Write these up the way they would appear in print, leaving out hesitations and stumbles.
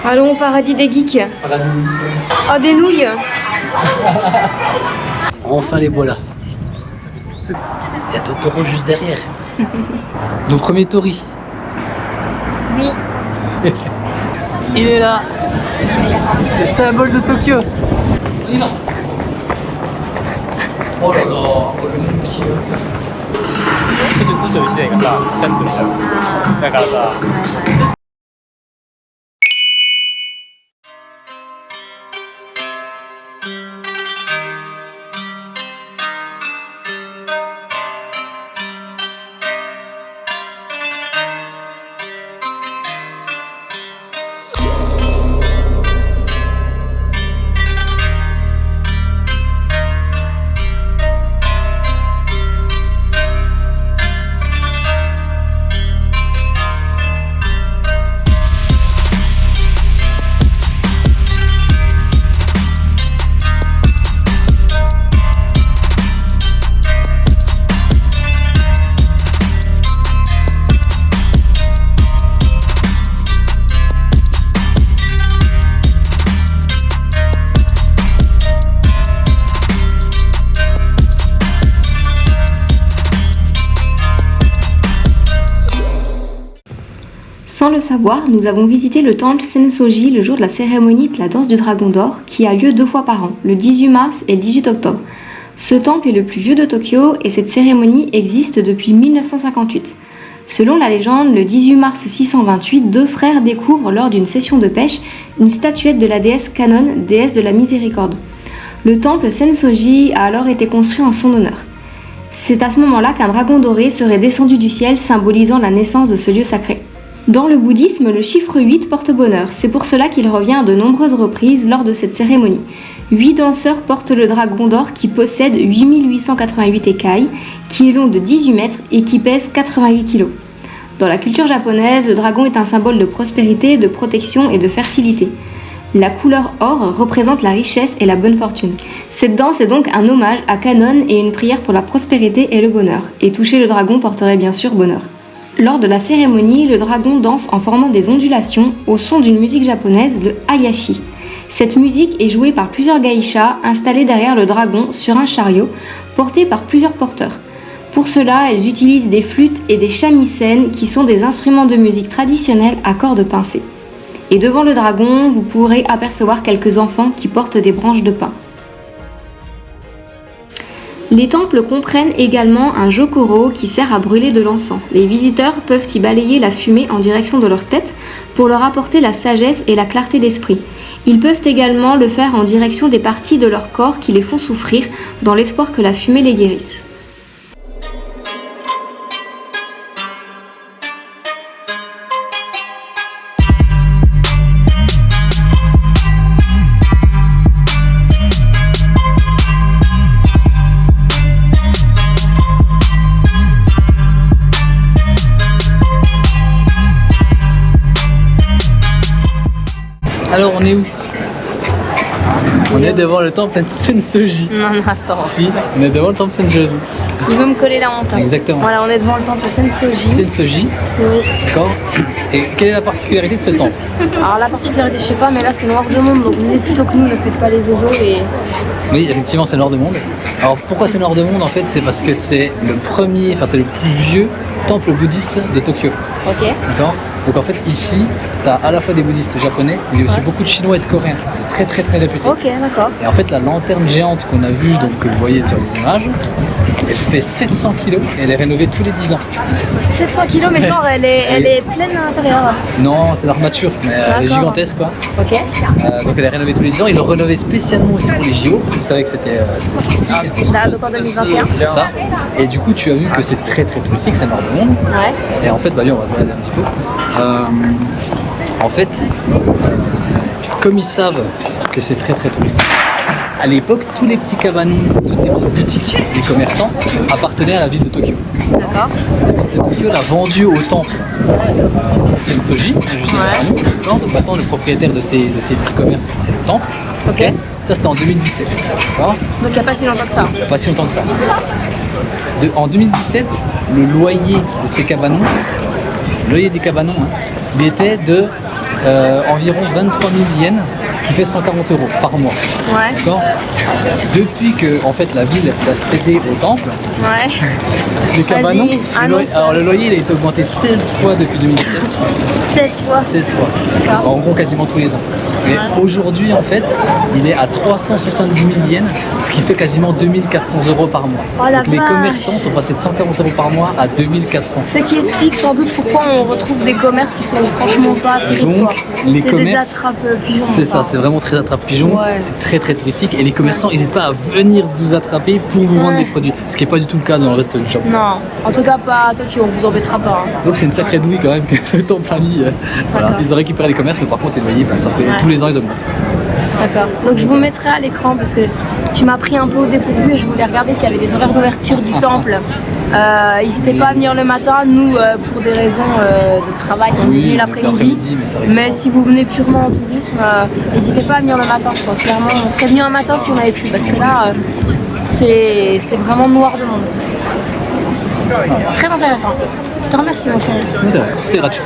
Allons au paradis des geeks. Paradis. Oh, des nouilles. Enfin les voilà. Il y a Totoro juste derrière. Nos premiers Tori. Oui. Il est là. Le symbole de Tokyo. Oh là là, le monkey. 24時台がさ、キャンセルしちゃう。だからさ、Sans le savoir, nous avons visité le temple Sensoji le jour de la cérémonie de la danse du dragon d'or qui a lieu 2 fois par an, le 18 mars et le 18 octobre. Ce temple est le plus vieux de Tokyo et cette cérémonie existe depuis 1958. Selon la légende, le 18 mars 628, 2 frères découvrent lors d'une session de pêche une statuette de la déesse Kannon, déesse de la miséricorde. Le temple Sensoji a alors été construit en son honneur. C'est à ce moment-là qu'un dragon doré serait descendu du ciel, symbolisant la naissance de ce lieu sacré. Dans le bouddhisme, le chiffre 8 porte bonheur. C'est pour cela qu'il revient à de nombreuses reprises lors de cette cérémonie. 8 danseurs portent le dragon d'or qui possède 8888 écailles, qui est long de 18 mètres et qui pèse 88 kg. Dans la culture japonaise, le dragon est un symbole de prospérité, de protection et de fertilité. La couleur or représente la richesse et la bonne fortune. Cette danse est donc un hommage à Kannon et une prière pour la prospérité et le bonheur. Et toucher le dragon porterait bien sûr bonheur. Lors de la cérémonie, le dragon danse en formant des ondulations au son d'une musique japonaise, le hayashi. Cette musique est jouée par plusieurs geishas installés derrière le dragon sur un chariot, porté par plusieurs porteurs. Pour cela, elles utilisent des flûtes et des shamisen qui sont des instruments de musique traditionnels à cordes pincées. Et devant le dragon, vous pourrez apercevoir quelques enfants qui portent des branches de pin. Les temples comprennent également un jokoro qui sert à brûler de l'encens. Les visiteurs peuvent y balayer la fumée en direction de leur tête pour leur apporter la sagesse et la clarté d'esprit. Ils peuvent également le faire en direction des parties de leur corps qui les font souffrir dans l'espoir que la fumée les guérisse. Alors on est où? On est devant le temple Sensoji. Non, attends. Si, on est devant le temple Sensoji. Il veut me coller la honte. Exactement. Voilà, on est devant le temple Sensoji. Sensoji. D'accord. Et quelle est la particularité de ce temple? Alors la particularité, je sais pas, mais là c'est noir de monde, donc venez plutôt que nous, ne faites pas les oiseaux et... Oui, effectivement, c'est noir de monde. Alors pourquoi c'est noir de monde? En fait, c'est parce que c'est le premier, enfin c'est le plus vieux temple bouddhiste de Tokyo. Ok. D'accord. Donc en fait ici, tu as à la fois des bouddhistes japonais, mais aussi beaucoup de chinois et de coréens. C'est très très très réputé. Ok, d'accord. Et en fait la lanterne géante qu'on a vue, donc que vous voyez sur les images, elle fait 700 kg et elle est rénovée tous les 10 ans. 700 kg, mais genre elle est pleine à l'intérieur. Non, c'est l'armature, mais elle est gigantesque quoi. Ok. Donc elle est rénovée tous les 10 ans. Ils l'ont rénovée spécialement aussi pour les JO, parce que vous savez que c'était touristique. Là, donc en 2021. C'est ça. Et du coup tu as vu que c'est très très touristique, c'est nord du monde. Ouais. Et en fait, bah, on va se balader un petit peu. En fait, comme ils savent que c'est très très touristique, à l'époque, tous les petits cabanons, toutes les petites boutiques, les commerçants appartenaient à la ville de Tokyo. D'accord. La ville de Tokyo l'a vendu au temple Sensoji, juste derrière nous. D'accord. Donc maintenant, le propriétaire de ces petits commerces, c'est le temple. Ok. Ça, c'était en 2017. D'accord. Donc il n'y a pas si longtemps que ça. Il n'y a pas si longtemps que ça. En 2017, le loyer de ces cabanons, le loyer des cabanons, il était de environ 23 000 yens, ce qui fait 140 € par mois. Ouais. D'accord. Depuis que en fait la ville a cédé au temple, Ouais. les cabanons, Vas-y, annonce. alors le loyer il a été augmenté 16 fois depuis 2017. 16 fois. 16 fois. D'accord. En gros quasiment tous les ans. Et aujourd'hui en fait, il est à 370 000 yens, ce qui fait quasiment 2400 € par mois. Oh la Donc les vache. commerçants sont passés de 140 € par mois à 2400. Ce qui explique sans doute pourquoi on retrouve des commerces qui sont franchement pas terribles. Donc, quoi. les C'est commerces, des attrape-pigeons. c'est ça, c'est vraiment très attrape-pigeon, Ouais. c'est très très touristique et les commerçants n'hésitent pas à venir vous attraper pour vous vendre Ouais. des produits, ce qui n'est pas du tout le cas dans le reste du Japon. Non, en tout cas pas à Tokyo, on vous embêtera pas. Hein. Donc c'est une sacrée douille quand même que le temple a mis. Voilà. D'accord. Ils ont récupéré les commerces, mais par contre les loyers, bah, ça fait Ouais. tous les ans ils augmentent. D'accord. Donc je vous mettrai à l'écran parce que tu m'as pris un peu au dépourvu et je voulais regarder s'il y avait des horaires d'ouverture du temple. N'hésitez pas à venir le matin, nous pour des raisons de travail, on Oui, vient l'après-midi. mais ça risque Mais pas. si vous venez purement en tourisme, n'hésitez pas à venir le matin, je pense clairement. On serait venu un matin si on avait pu parce que là c'est vraiment noir de monde. Très intéressant. Je te remercie mon chéri. C'était gratuit.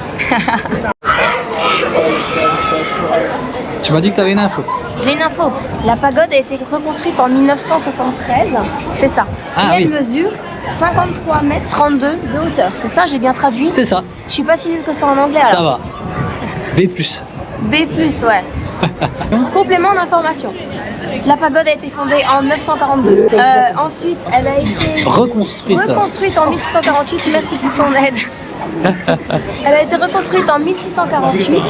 Tu m'as dit que tu avais une info. J'ai une info. La pagode a été reconstruite en 1973. C'est ça. Ah, et elle oui. mesure 53 mètres 32 de hauteur. C'est ça, j'ai bien traduit. C'est ça, Je suis pas si nulle que ça en anglais ça alors. va. B+. B+, ouais. Complément d'information. La pagode a été fondée en 942. Ensuite, elle a été Reconstruite. reconstruite en 1648. Merci pour ton aide. Elle a été reconstruite en 1648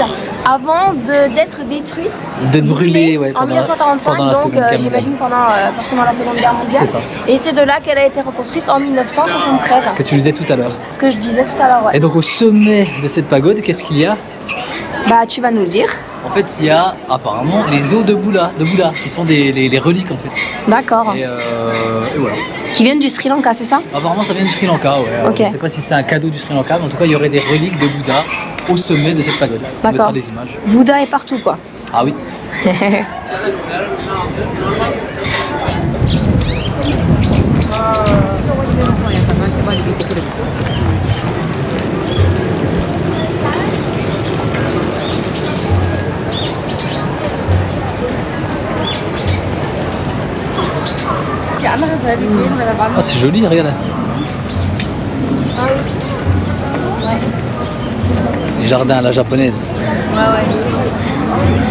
avant d'être détruite, D'être brûlée, ouais, en pendant 1945, pendant la donc Seconde Guerre mondiale. j'imagine pendant forcément la Seconde Guerre mondiale. C'est ça. Et c'est de là qu'elle a été reconstruite en 1973. Ce que tu disais tout à l'heure. Ce que je disais tout à l'heure, ouais. Et donc au sommet de cette pagode, qu'est-ce qu'il y a? Bah tu vas nous le dire. En fait, il y a apparemment les os de Bouddha, qui sont les reliques en fait. D'accord. Et voilà. Qui viennent du Sri Lanka, c'est ça? Apparemment, ça vient du Sri Lanka, ouais. Alors, Ok. je ne sais pas si c'est un cadeau du Sri Lanka, mais en tout cas, il y aurait des reliques de Bouddha au sommet de cette pagode. On mettra D'accord. des images. Bouddha est partout, quoi. Ah oui. Ah, c'est joli, regarde. Les jardins à la japonaise. Ouais, ouais.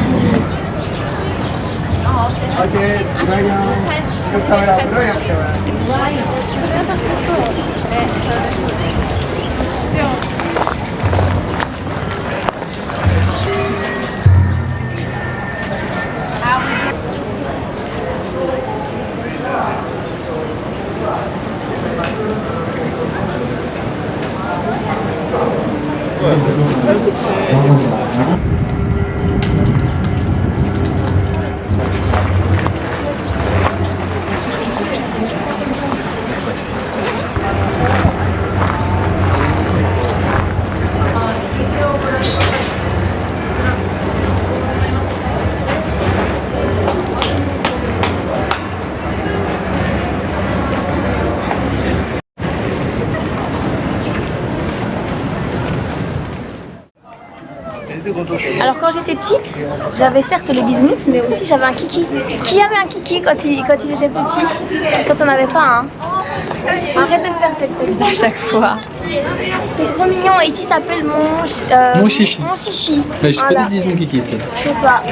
Alors quand j'étais petite, j'avais certes les bisounours, mais aussi j'avais un kiki. Qui avait un kiki quand il était petit? Quand on n'avait pas un. Arrête de faire cette tête à chaque fois. C'est trop mignon et ici ça s'appelle Mon chichi. Mon chichi. Mais je sais Voilà. pas dire mon kiki ici. Je sais pas.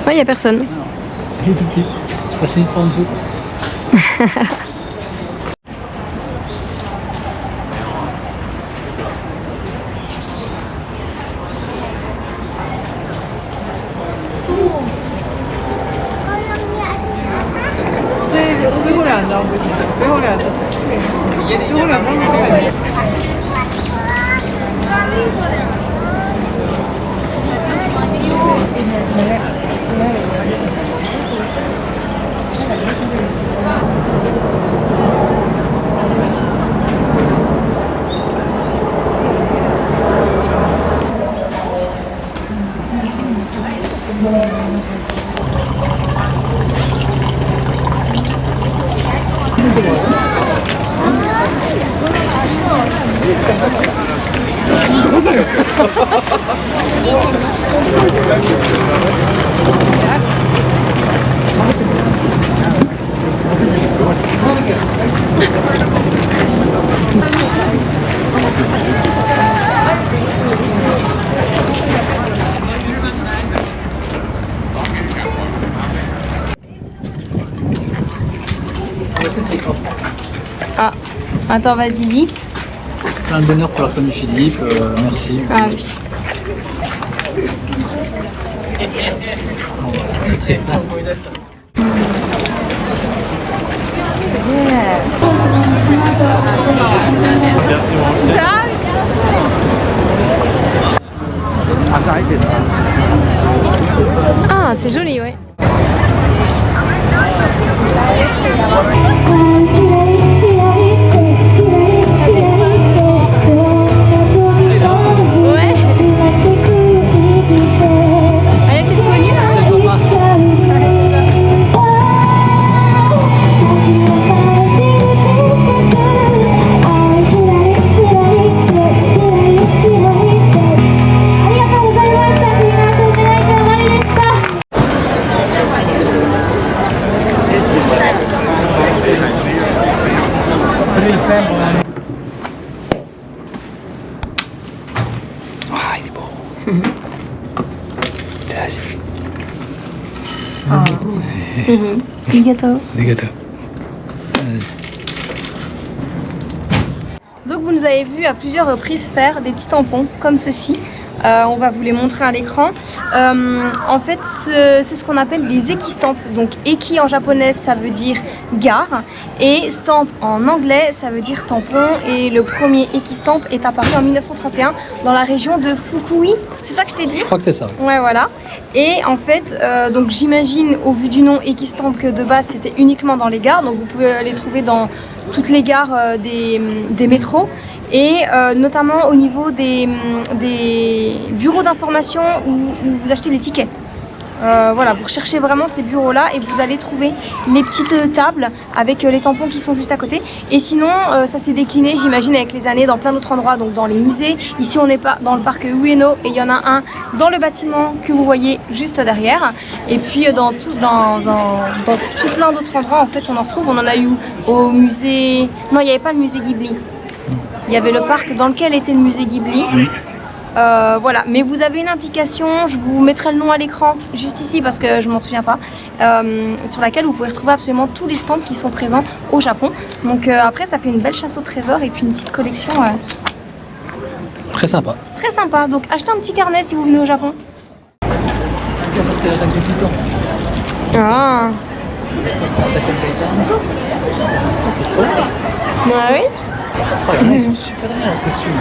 Ouais, y a personne. Il est tout petit. Je passe par en dessous. 수고를 안 나오고 있어. 수고를 안 나오고 있어. 수고를 안 나오고 있어. Ah, attends, vas-y, lis. Plein d'honneur pour la famille Philippe, merci. Ah oui. C'est triste, hein. Ah, c'est joli, ouais. Ouais. Elle était connue, hein. C'est pas Ah, il est beau. Les gâteaux. Des gâteaux. Donc vous nous avez vu à plusieurs reprises faire des petits tampons comme ceci. On va vous les montrer à l'écran. En fait, c'est ce qu'on appelle des équistampes. Donc eki en japonais, ça veut dire gare, et stamp en anglais, ça veut dire tampon. Et le premier équistampe est apparu en 1931 dans la région de Fukui. C'est ça que je t'ai dit? Je crois que c'est ça. Ouais, voilà. Et en fait, donc j'imagine au vu du nom équistampe que de base c'était uniquement dans les gares. Donc vous pouvez les trouver dans toutes les gares des métros. Et notamment au niveau des bureaux d'information où vous achetez les tickets. Voilà, vous recherchez vraiment ces bureaux-là et vous allez trouver les petites tables avec les tampons qui sont juste à côté. Et sinon, ça s'est décliné, j'imagine, avec les années dans plein d'autres endroits, donc dans les musées. Ici, on n'est pas dans le parc Ueno et il y en a un dans le bâtiment que vous voyez juste derrière. Et puis dans tout plein d'autres endroits, en fait, on en retrouve. On en a eu au musée... Non, il n'y avait pas le musée Ghibli. il y avait le parc dans lequel était le musée Ghibli. Voilà, mais vous avez une application, je vous mettrai le nom à l'écran, juste ici parce que je m'en souviens pas, sur laquelle vous pouvez retrouver absolument tous les stands qui sont présents au Japon. Donc après, ça fait une belle chasse au trésor et puis une petite collection Très sympa. très sympa. Donc achetez un petit carnet si vous venez au Japon. Ça, c'est l'attaque de Titan. Ah, C'est l'attaque de Titan. C'est trop bien. bah oui. Oh, il y en a, ils sont super bien leurs costumes.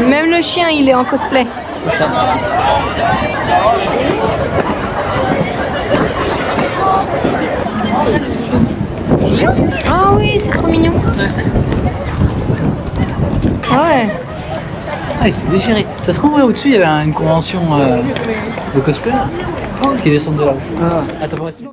Même le chien, il est en cosplay. C'est ça. Ah oui, c'est trop mignon. Ah ouais. Ah, il s'est déchiré. Ça se trouve, ouais, au-dessus, il y avait une convention de cosplay. Parce qu'ils descendent de là-haut. Ah, attends, pas sûr.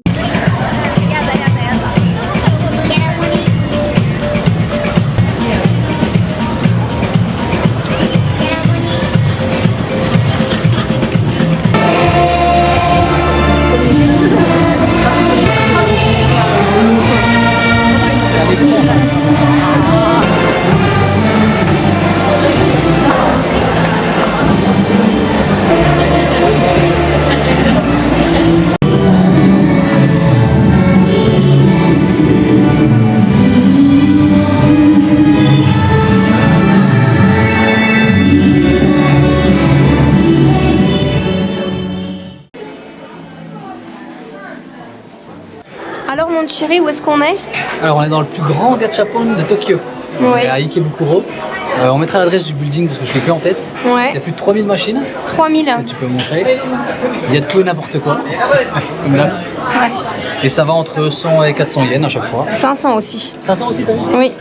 Alors mon chéri, où est-ce qu'on est? Alors, on est dans le plus grand gachapon de Tokyo. On Ouais. est à Ikebukuro. On mettra l'adresse du building parce que je l'ai plus en tête. Il y a Ouais. plus de 3000 machines 3000. que tu peux montrer. Il y a de tout et n'importe quoi. Comme là. Ouais. Et ça va entre 100 et 400 yens à chaque fois. 500 aussi. 500 aussi, t'as vu? Oui.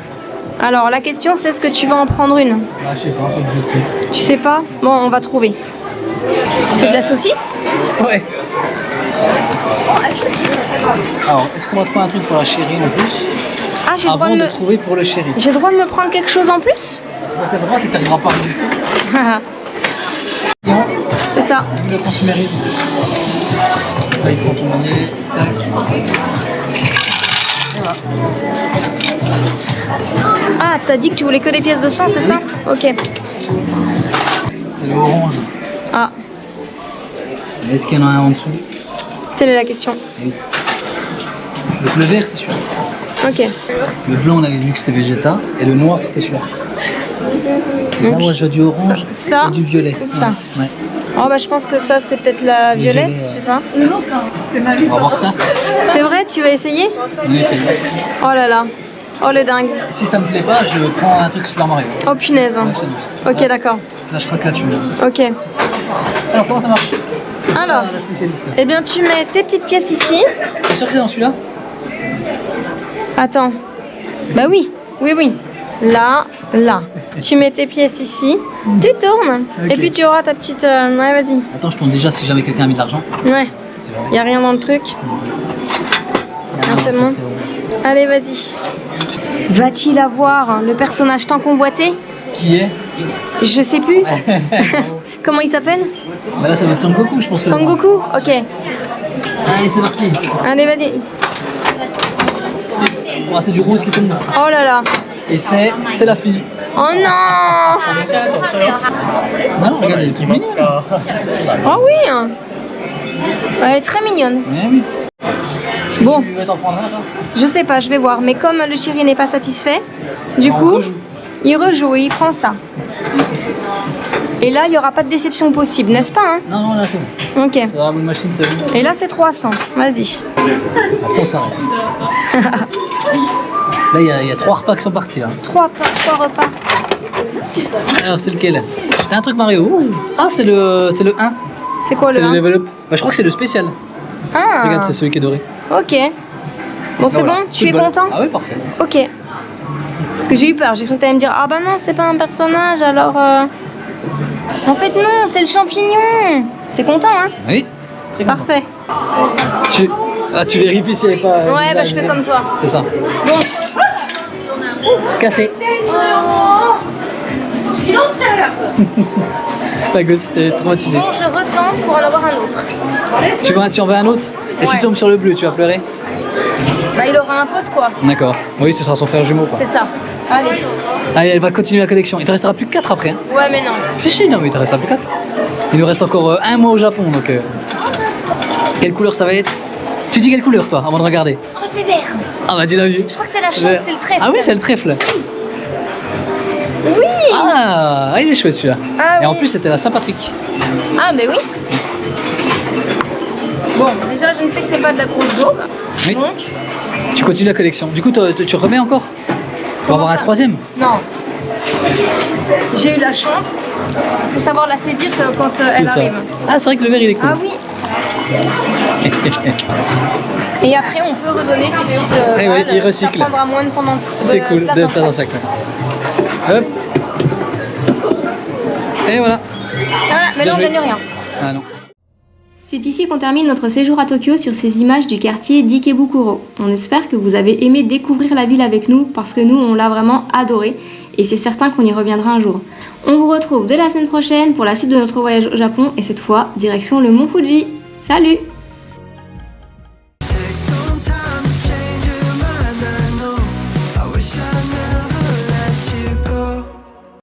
Alors la question c'est est-ce que tu vas en prendre une? Ah, je sais pas, pas de jeu de prix. Tu sais pas? Bon, on va trouver. C'est de la saucisse? Ouais. Alors, est-ce qu'on va trouver un truc pour la chérie en plus? Ah, j'ai le droit Avant de de me... trouver pour le chéri. J'ai le droit de me prendre quelque chose en plus? C'est pas vraiment, c'est que t'arriveras pas à résister. Non, C'est ça. le consumérisme. Là, il prend ton billet. Tac. Ah, t'as dit que tu voulais que des pièces de sang, c'est ça? Ok. C'est le orange. Ah, Mais est-ce qu'il y en a un en dessous? telle est la question. Oui. Donc le vert, c'est celui-là. Ok. Le blanc, on avait vu que c'était Vegeta. Et le noir, c'était celui-là. Là, moi, je veux du orange Ça, et du violet. ça. Ouais. Oh bah je pense que ça c'est peut-être la Le violette, violet, je sais pas. On va voir ça. C'est vrai, tu vas essayer? On va essayer. Oh là là. Oh le dingue. Si ça me plaît pas, je prends un truc Super Mario. Oh punaise. Ouais, je te dis. Ok, d'accord. Là, je crois que là, tu Ok. Alors, comment ça marche? C'est Alors. quoi la spécialiste. Eh bien tu mets tes petites pièces ici. T'es sûr que c'est dans celui-là? Attends. Bah oui. Oui, oui. Là, là. Tu mets tes pièces ici. Tu tournes. Ok. Et puis tu auras ta petite... Ouais, vas-y. Attends, je tourne déjà si jamais quelqu'un a mis de l'argent. Ouais. C'est vrai. Y a rien dans le truc. Ah, c'est bon. Allez, vas-y. Va-t-il avoir le personnage tant convoité? Qui est? Je sais plus. Comment il s'appelle? Bah là, ça va être Son Goku, je pense. que- Son Goku? Ok. Allez, c'est parti. Allez, vas-y. Bon, c'est du rose qui tombe. Oh là là. Et c'est la fille. Oh non. Non, regarde, elle est toute mignonne. Oh oui. Elle est très mignonne. Ouais, oui. Bon, Tu vas t'en prendre un, toi? je sais pas, je vais voir. Mais comme le chéri n'est pas satisfait, du On coup, rejoue. il rejoue et il prend ça. Et là, il n'y aura pas de déception possible, n'est-ce pas hein? Non, non, là, c'est bon. Ok. Ça va, une machine, c'est bon. Et là, c'est 300. Vas-y. Après, on s'arrête. Là, il y a 3 repas qui sont partis, là. 3 repas. Alors, c'est lequel? C'est un truc Mario. Ouh. Ah, c'est le 1. C'est quoi C'est le le 1? level up. Bah, je crois que c'est le spécial. Ah. Regarde, c'est celui qui est doré. Ok. Bon, c'est Voilà. bon? Tu es Football. content? Ah oui, parfait. Ok. Parce que j'ai eu peur. J'ai cru que tu allais me dire ah bah non, c'est pas un personnage alors. En fait, non, c'est le champignon. T'es content, hein? Oui. Parfait. Tu vérifies s'il n'y avait pas... Ouais, bah je fais comme toi. C'est ça. Bon. Cassé. La gosse est traumatisée. Bon, je retente pour en avoir un autre. Tu en veux un autre? Et si Ouais. tu tombes sur le bleu, tu vas pleurer? Bah, il aura un pote, quoi. D'accord. Oui, ce sera son frère jumeau, quoi. C'est ça. Allez. Allez, elle va continuer la collection. Il te restera plus que 4 après. Hein. Ouais, mais non. Si, non, mais il te restera plus 4. Il nous reste encore un mois au Japon, donc... Quelle couleur ça va être? Tu dis quelle couleur, toi, avant de regarder? Oh, c'est vert. Ah bah, tu l'as vu. Je crois que c'est la chance, Vert. c'est le trèfle. Ah oui, c'est le trèfle. Oui. Ah, il est chouette celui-là. Ah, Et en oui. plus, c'était la Saint-Patrick. Ah, mais oui. Bon, déjà, je ne sais que c'est pas de la grosse daube. Oui. Donc, Tu continues la collection. Du coup, tu remets encore? Tu vas avoir un ça? troisième. non. J'ai eu la chance. Il faut savoir la saisir quand elle C'est ça. arrive. Ah, c'est vrai que le verre, il est cool. Ah oui. Et après, on peut redonner ces petites Eh oui, balles. il recycle. Ça prendra moins de temps dans le C'est cool place de dans faire le dans sac. sac. Ouais. Hop. Et voilà. Voilà, mais là, on Bien joué. gagne rien. Ah non. C'est ici qu'on termine notre séjour à Tokyo sur ces images du quartier d'Ikebukuro. On espère que vous avez aimé découvrir la ville avec nous parce que nous, on l'a vraiment adoré et c'est certain qu'on y reviendra un jour. On vous retrouve dès la semaine prochaine pour la suite de notre voyage au Japon et cette fois, direction le mont Fuji. Salut!